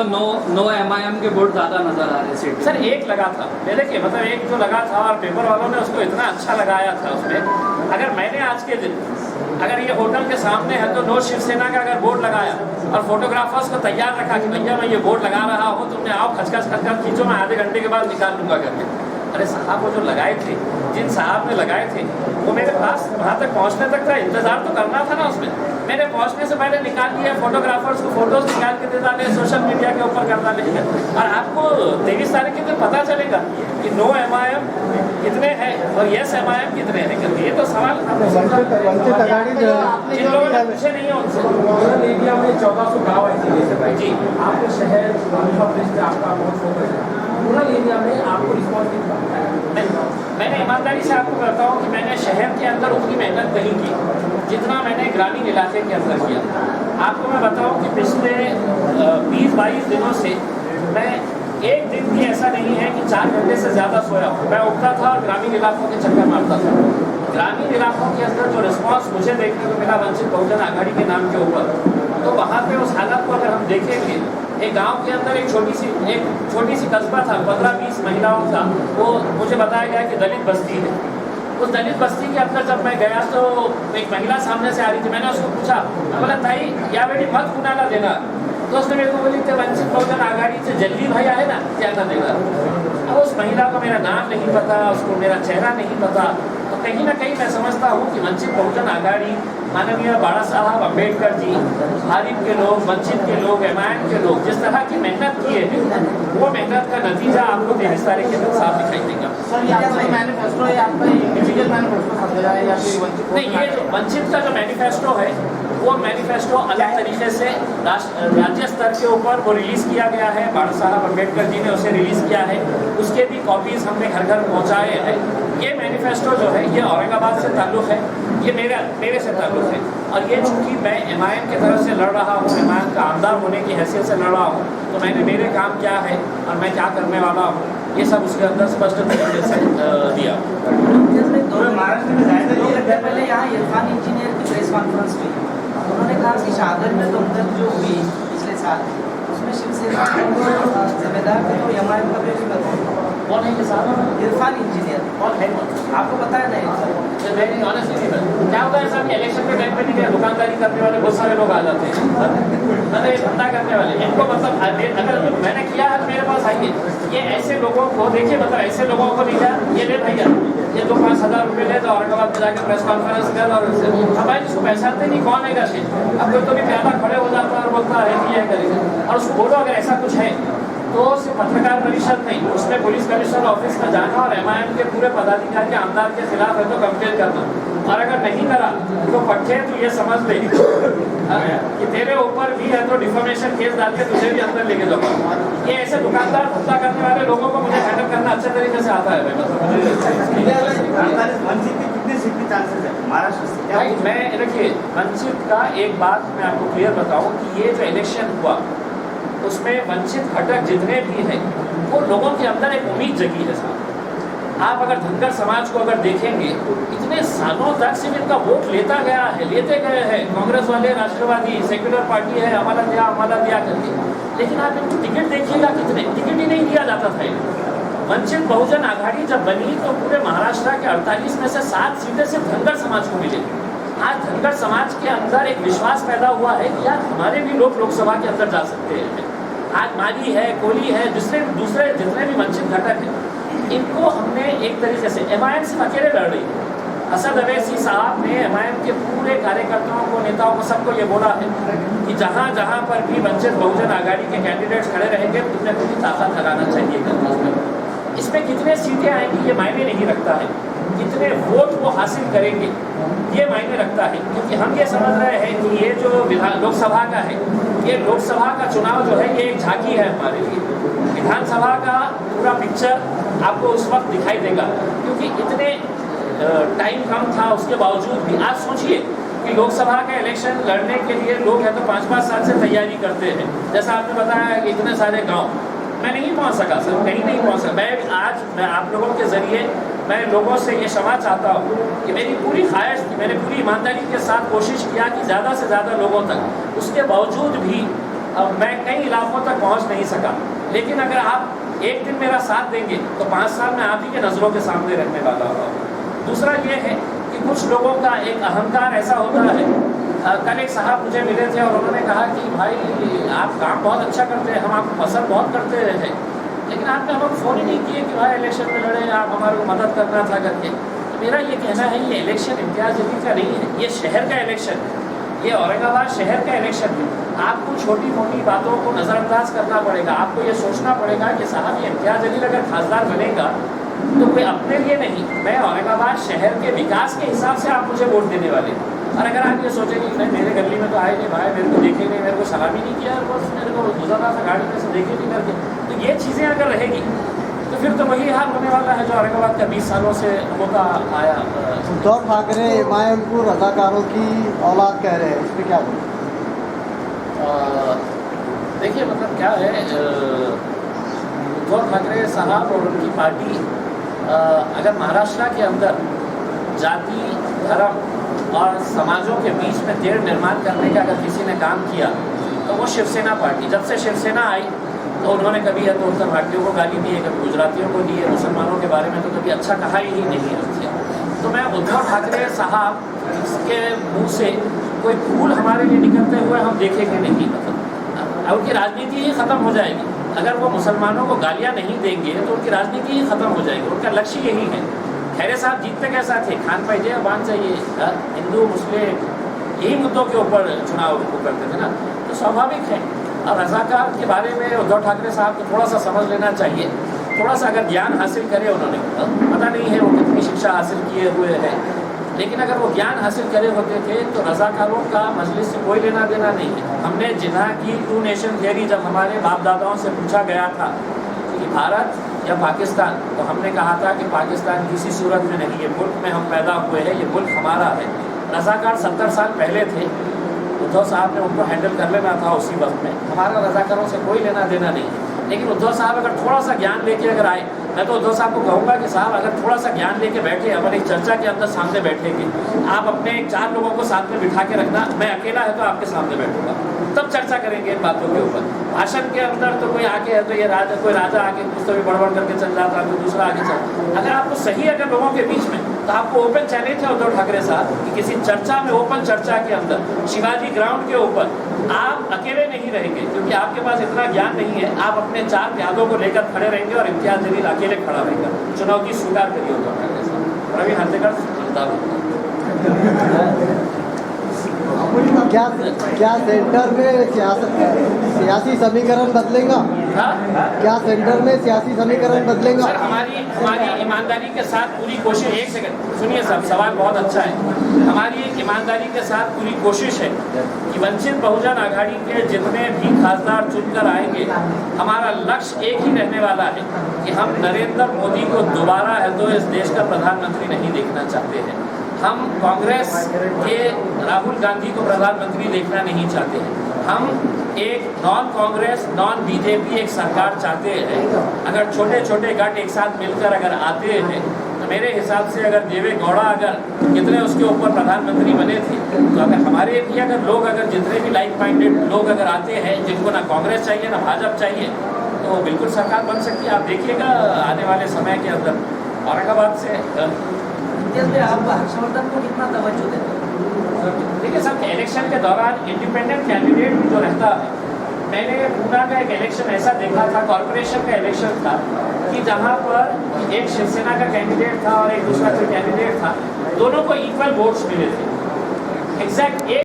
मतलब no MIM के board ज़्यादा नज़र आ रहे सीट। सर एक लगा था, देखिए मतलब एक जो लगा था और पेपर वालों ने उसको इतना अच्छा लगाया था उसमें। अगर मैंने आज के दिन अगर ये होटल के सामने है तो नो शिवसेना का अगर बोर्ड लगाया और फोटोग्राफर्स को तैयार रखा कि भैया मैं ये बोर्ड लगा रहा हूँ, तुमने आओ खचखच खचखच खींचो, मैं आधे घंटे के बाद निकाल लूँगा करके। अरे साहब वो जो लगाए थे, जिन साहब ने लगाए थे वो मेरे पास वहाँ तक पहुँचने तक का इंतज़ार तो करना था ना उसमें। मैंने पहुँचने से पहले निकाल लिया, फोटोग्राफर्स को फोटोज निकाल के दे डाले, सोशल मीडिया के ऊपर कर डाले। और आपको 23 तारीख के दिन पता चलेगा कि नो MIM कितने हैं और यस MIM कितने हैं करके। ये तो सवाल जिन लोगों ने पूछे नहीं है उनसे। रूरल एरिया में 1400 गाँव है जी, आपके शहर आपका बहुत फोकस है, रूरल एरिया में आपको रिस्पॉन्स कितना? मैंने ईमानदारी से आपको कहता हूँ कि मैंने शहर के अंदर उतनी मेहनत नहीं की जितना मैंने ग्रामीण इलाके के अंदर किया। आपको मैं बताऊँ कि पिछले 20-22 दिनों से मैं एक दिन भी ऐसा नहीं है कि 4 घंटे से ज़्यादा सोया हूँ। मैं उठता था और ग्रामीण इलाकों के चक्कर मारता था। ग्रामीण इलाकों के अंदर जो रिस्पॉन्स मुझे देखने को मिला वंचित बहुजन आघाड़ी के नाम के ऊपर, तो वहाँ पे उस हालत को अगर हम देखेंगे, एक गांव के अंदर एक छोटी सी कस्बा था 15-20 महिलाओं का, वो मुझे बताया गया कि दलित बस्ती है। उस दलित बस्ती के अंदर जब मैं गया तो एक महिला सामने से आ रही थी। मैंने उसको पूछा, मैं बोला ताई या बेटी मत कुनाला देना, तो उसने मेरे को बोली कि वंचित बहुजन आघाड़ी से जल्दी भाई आए ना क्या ना देगा। अब उस महिला को मेरा नाम नहीं पता, उसको मेरा चेहरा नहीं पता, तो कहीं ना कहीं मैं समझता हूँ कि वंचित बहुजन आघाड़ी, माननीय बाबा साहब अम्बेडकर जी, हारिब के लोग, वंचित के लोग, MIM के लोग जिस तरह की मेहनत किए हैं, वो मेहनत का नतीजा आपको 23 तारीख के दिन साफ दिखाई देगा। नहीं, ये जो वंचित का जो मैनिफेस्टो है वो मैनिफेस्टो अलग तरीके से राज्य स्तर के ऊपर वो रिलीज़ किया गया है। बाबा साहब अम्बेडकर जी ने उसे रिलीज़ किया है, उसके भी कॉपीज़ हमने घर घर पहुँचाए हैं। ये मैनिफेस्टो जो है ये औरंगाबाद से ताल्लुक़ है, ये मेरे से ताल्लुक़ है। और ये चूँकि मैं MIM की तरफ से लड़ रहा हूँ, MIM का आमदार होने की हैसियत से लड़ रहा हूँ, तो मैंने मेरे काम क्या है और मैं क्या करने वाला हूँ ये सब उसके अंदर स्पष्ट तरीके से दिया। महाराष्ट्र में जाए 2 घंटे पहले यहाँ इरफान इंजीनियर की प्रेस कॉन्फ्रेंस हुई, उन्होंने कहा कि शाहगंज में दमदम जो हुई पिछले साल उसमें शिवसेना जिम्मेदार थे और MIM का भी उसमें कौन है ये साहब? इरफान इंजीनियर। कौन है? आपको पता है नहीं? नहीं, ऑनेस्टली नहीं पता। क्या होता है साहब कि इलेक्शन के टाइम पे नहीं, दुकानदारी करने वाले बहुत सारे लोग आ जाते हैं, मतलब धंधा करने वाले, इनको मतलब अगर मैंने किया है तो मेरे पास आइए। ये ऐसे लोगों को देखिए, मतलब ऐसे लोगों को नहीं जा, ये ले भैया ये 2-5 हज़ार रुपये ले, तो औरंगाबाद में जाकर प्रेस कॉन्फ्रेंस कर, और हमारे जिसको पहचानते नहीं कौन है करके, अब कोई तो भी प्यादा खड़े हो जाता है और बोलता है कि ये करेगा, और उसको बोलो अगर ऐसा कुछ है तो सिर्फ पत्रकार परिषद नहीं, उसमें पुलिस कमिश्नर ऑफिस में जाना और MIM के पूरे पदाधिकारी आमदार के खिलाफ है तो कंप्लेन करना, और अगर नहीं करा तो पट्टे तो ये समझ ले कि तेरे ऊपर भी है तो डिफॉर्मेशन केस डाल के तुझे भी अंदर लेके जाऊंगा। ये ऐसे दुकानदार धंधा करने वाले लोगों को मुझे हैंडल करना अच्छे तरीके से आता है। भाई मैं देखिए वंचित का एक बात मैं आपको क्लियर बताऊं कि ये जो इलेक्शन हुआ उसमें वंचित घटक जितने भी हैं वो लोगों के अंदर एक उम्मीद जगी है साहब। आप अगर धनगर समाज को अगर देखेंगे तो इतने सालों तक सिर्फ इनका वोट लेते गए हैं कांग्रेस वाले, राष्ट्रवादी, सेक्युलर पार्टी है, हमारा दिया करके, लेकिन आप इनको टिकट देखिएगा कितने टिकट ही नहीं दिया जाता था। वंचित बहुजन आघाड़ी जब बनी तो पूरे महाराष्ट्र के 48 में से 7 सीटें सिर्फ धनगर समाज को मिली। आज धनगर समाज के अंदर एक विश्वास पैदा हुआ है कि यार हमारे भी लोग लोकसभा के अंदर जा सकते हैं। आज माली है, कोली है, दूसरे जितने भी वंचित घटक हैं, इनको हमने एक तरीके से MIM सिर्फ अकेले लड़ रही है। असद अवैसी साहब ने MIM के पूरे कार्यकर्ताओं को, नेताओं को, सबको ये बोला है कि जहाँ जहाँ पर भी वंचित बहुजन आघाड़ी के कैंडिडेट्स खड़े रहेंगे तुमने पूरी ताकत लगाना चाहिए। इसमें कितने सीटें आएंगी ये मायने नहीं रखता है, कितने वोट वो हासिल करेंगे ये मायने रखता है, क्योंकि हम ये समझ रहे हैं कि ये जो लोकसभा का है, ये लोकसभा का चुनाव जो है ये एक झांकी है हमारे लिए। विधानसभा का पूरा पिक्चर आपको उस वक्त दिखाई देगा, क्योंकि इतने टाइम कम था उसके बावजूद भी आज सोचिए कि लोकसभा का इलेक्शन लड़ने के लिए लोग है तो 5-5 साल से तैयारी करते हैं। जैसा आपने बताया कि इतने सारे गाँव मैं नहीं पहुंच सका सर, कहीं नहीं पहुंच सका। मैं आप लोगों के ज़रिए मैं लोगों से ये क्षमा चाहता हूँ कि मेरी पूरी ख्वाहिश थी, मैंने पूरी ईमानदारी के साथ कोशिश किया कि ज़्यादा से ज़्यादा लोगों तक, उसके बावजूद भी अब मैं कई इलाकों तक पहुंच नहीं सका, लेकिन अगर आप एक दिन मेरा साथ देंगे तो 5 साल में आप ही के नज़रों के सामने रहने वाला होगा। दूसरा ये है कि कुछ लोगों का एक अहंकार ऐसा होता है। कल एक साहब मुझे मिले थे और उन्होंने कहा कि भाई आप काम बहुत अच्छा करते हैं, हम आपको पसंद बहुत करते हैं, लेकिन आपने हमको फ़ोन ही नहीं किए कि भाई इलेक्शन में लड़े, आप हमारे को मदद करना था करके। तो मेरा ये कहना है ये इलेक्शन इम्तियाज़ अली का नहीं है, ये शहर का इलेक्शन है, ये औरंगाबाद शहर का इलेक्शन है। आपको छोटी मोटी बातों को नज़रअंदाज करना पड़ेगा। आपको ये सोचना पड़ेगा कि साहब ये इम्तियाज़ अली अगर खासदार बनेगा तो कोई अपने लिए नहीं, मैं औरंगाबाद शहर के विकास के हिसाब से आप मुझे वोट देने वाले। और अगर आप ये सोचेंगे कि नहीं मेरे गली में तो आए नहीं भाई, मेरे को देखे नहीं, मेरे को सलामी नहीं किया, बस मेरे को गुजरना था गाड़ी में से देखे नहीं करके, तो ये चीज़ें अगर रहेगी तो फिर तो वही हाल होने वाला है जो औरंगाबाद का 20 सालों से होता आया। उद्धव ठाकरे एमआईएम को रजाकारों की औलाद कह रहे हैं, इस पर क्या बोलें? देखिए मतलब क्या है, उद्धव ठाकरे साहब और उनकी पार्टी अगर महाराष्ट्र के अंदर जाति, धर्म और समाजों के बीच में तेड़ निर्माण करने का अगर किसी ने काम किया तो वो शिवसेना पार्टी। जब से शिवसेना आई तो उन्होंने कभी है तो उत्तर भारतीयों को गाली दी है, कभी गुजरातियों को दी है, मुसलमानों के बारे में तो कभी अच्छा कहा ही नहीं है। तो मैं उद्धव ठाकरे साहब के मुँह से कोई फूल हमारे लिए निकलते हुए हम देखेंगे नहीं, मतलब उनकी राजनीति ही ख़त्म हो जाएगी। अगर वो मुसलमानों को गालियाँ नहीं देंगे तो उनकी राजनीति ही ख़त्म हो जाएगी। उनका लक्ष्य यही है। खैरे साहब जीतते कैसा थे, खान पाइजे बांध चाहिए, हिंदू मुस्लिम यही मुद्दों के ऊपर चुनाव करते थे ना, तो स्वाभाविक है। अब रजाकार के बारे में उद्धव ठाकरे साहब को थोड़ा सा समझ लेना चाहिए, थोड़ा सा अगर ज्ञान हासिल करे उन्होंने, पता नहीं है वो कितनी शिक्षा हासिल किए हुए हैं, लेकिन अगर वो ज्ञान हासिल करे होते थे तो रजाकारों का मजलिस से कोई लेना देना नहीं है। हमने जिन्हा की 2 नेशन थियरी जब हमारे बाप दादाओं से पूछा गया था कि भारत या पाकिस्तान, तो हमने कहा था कि पाकिस्तान किसी सूरत में नहीं, ये मुल्क में हम पैदा हुए हैं, ये मुल्क हमारा है। रजाकार 70 साल पहले थे, उद्धव साहब ने उनको हैंडल कर लेना था उसी वक्त में, हमारा रजाकारों से कोई लेना देना नहीं है। लेकिन उद्धव साहब अगर थोड़ा सा ज्ञान लेके अगर आए, मैं तो उद्धव साहब को कहूँगा कि साहब अगर थोड़ा सा ज्ञान लेके बैठे, अपन एक चर्चा के अंदर सामने बैठेंगे, आप अपने 4 लोगों को साथ में बिठा के रखना, मैं अकेला है तो आपके सामने बैठूंगा, तब चर्चा करेंगे इन बातों के ऊपर। भाषण के अंदर तो कोई आके है तो ये कोई राजा आके कुछ तो भी बड़बड़ करके चल जाता, कोई दूसरा आगे चल। अगर आपको सही अगर लोगों के बीच में, तो आपको ओपन चैलेंज है उद्धव ठाकरे साहब कि किसी चर्चा में, ओपन चर्चा के अंदर शिवाजी ग्राउंड के ऊपर आप अकेले नहीं रहेंगे, क्योंकि आपके पास इतना ज्ञान नहीं है। आप अपने 4 प्यादों को लेकर खड़े रहेंगे और इम्तियाज जलील अकेले खड़ा रहेगा। चुनौती स्वीकार करिए उद्धव ठाकरे साहब। रवि हंतेकर क्या सेंटर में सियासी समीकरण बदलेगा? क्या सेंटर में सियासी समीकरण बदलेगा? सर हमारी ईमानदारी के साथ पूरी कोशिश, एक सेकंड सुनिए साहब, सवाल बहुत अच्छा है। हमारी ईमानदारी के साथ पूरी कोशिश है कि वंचित बहुजन आघाड़ी के जितने भी खासदार चुनकर आएंगे, हमारा लक्ष्य एक ही रहने वाला है कि हम नरेंद्र मोदी को दोबारा है तो इस देश का प्रधानमंत्री नहीं देखना चाहते हैं। हम कांग्रेस के राहुल गांधी को प्रधानमंत्री देखना नहीं चाहते हैं। हम एक नॉन कांग्रेस, नॉन बीजेपी एक सरकार चाहते हैं। अगर छोटे छोटे गठ एक साथ मिलकर अगर आते हैं तो मेरे हिसाब से अगर देवे गौड़ा अगर कितने उसके ऊपर प्रधानमंत्री बने थे, तो अगर हमारे भी अगर लोग अगर जितने भी लाइक माइंडेड लोग अगर आते हैं, जिनको ना कांग्रेस चाहिए ना भाजपा चाहिए, तो बिल्कुल सरकार बन सकती है। आप देखिएगा आने वाले समय के अंदर औरंगाबाद से आप हर्षवर्धन को कितना तवज्जो देते हैं? देखिए साहब, इलेक्शन के दौरान इंडिपेंडेंट कैंडिडेट जो रहता है, मैंने पूना का एक इलेक्शन ऐसा देखा था, कॉर्पोरेशन का इलेक्शन था, कि जहां पर एक शिवसेना का कैंडिडेट था और एक दूसरा कोई कैंडिडेट था, दोनों को इक्वल वोट्स मिले थे। एग्जैक्ट